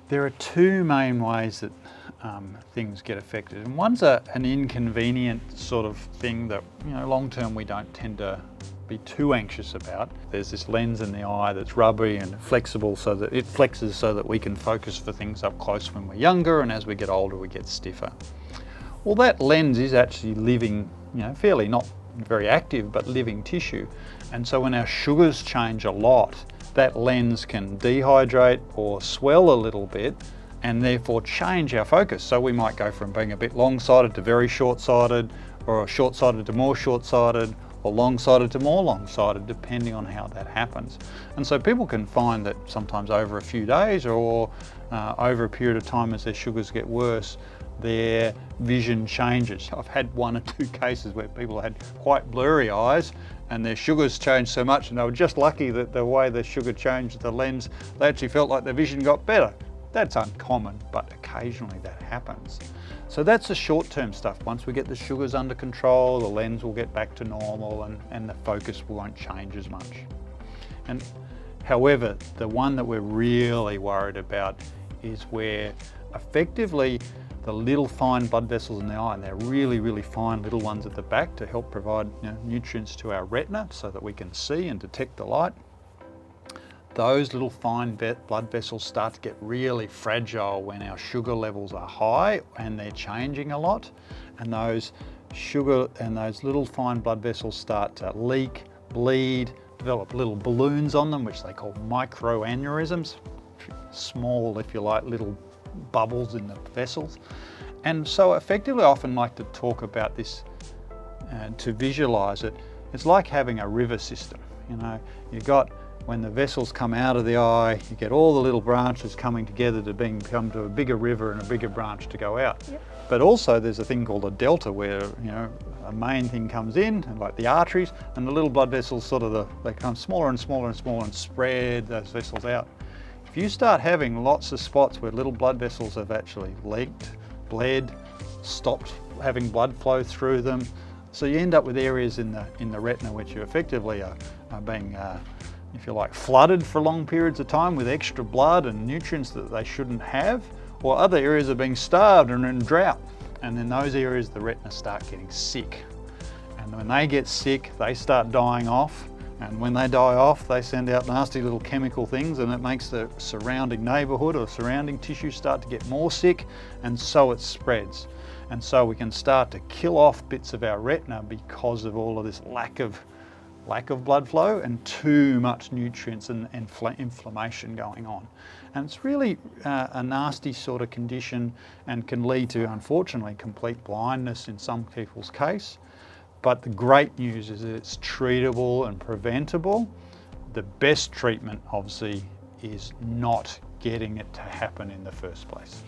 There are two main ways that things get affected, and one's an inconvenient sort of thing that, you know, long term we don't tend to be too anxious about. There's this lens in the eye that's rubbery and flexible, so that it flexes so that we can focus for things up close when we're younger, and as we get older we get stiffer. Well, that lens is actually living, you know, fairly not very active, but living tissue. And so when our sugars change a lot, that lens can dehydrate or swell a little bit and therefore change our focus. So we might go from being a bit long-sighted to very short-sighted, or short-sighted to more short-sighted, or long-sighted to more long-sighted, depending on how that happens. And so people can find that sometimes over a few days or over a period of time as their sugars get worse, their vision changes. I've had one or two cases where people had quite blurry eyes and their sugars changed so much, and they were just lucky that the way the sugar changed the lens, they actually felt like their vision got better. That's uncommon, but occasionally that happens. So that's the short-term stuff. Once we get the sugars under control, the lens will get back to normal and the focus won't change as much. And however, the one that we're really worried about is where effectively the little fine blood vessels in the eye, and they're really, really fine little ones at the back to help provide, you know, nutrients to our retina so that we can see and detect the light. Those little fine blood vessels start to get really fragile when our sugar levels are high and they're changing a lot. And those sugar and those little fine blood vessels start to leak, bleed, develop little balloons on them, which they call microaneurysms. Small, if you like, little bubbles in the vessels. And so effectively I often like to talk about this to visualize it. It's like having a river system. You know, you got, when the vessels come out of the eye, you get all the little branches coming together to become to a bigger river and a bigger branch to go out. Yep. But also there's a thing called a delta where, you know, a main thing comes in, like the arteries, and the little blood vessels sort of they become smaller and smaller and smaller and spread those vessels out. If you start having lots of spots where little blood vessels have actually leaked, bled, stopped having blood flow through them, so you end up with areas in the retina which you effectively are being, if you like, flooded for long periods of time with extra blood and nutrients that they shouldn't have, or other areas are being starved and in drought. And in those areas the retina start getting sick. And when they get sick, they start dying off. And when they die off, they send out nasty little chemical things, and it makes the surrounding neighbourhood or surrounding tissue start to get more sick, and so it spreads. And so we can start to kill off bits of our retina because of all of this lack of blood flow and too much nutrients and inflammation going on. And it's really a nasty sort of condition and can lead to, unfortunately, complete blindness in some people's case. But the great news is that it's treatable and preventable. The best treatment, obviously, is not getting it to happen in the first place.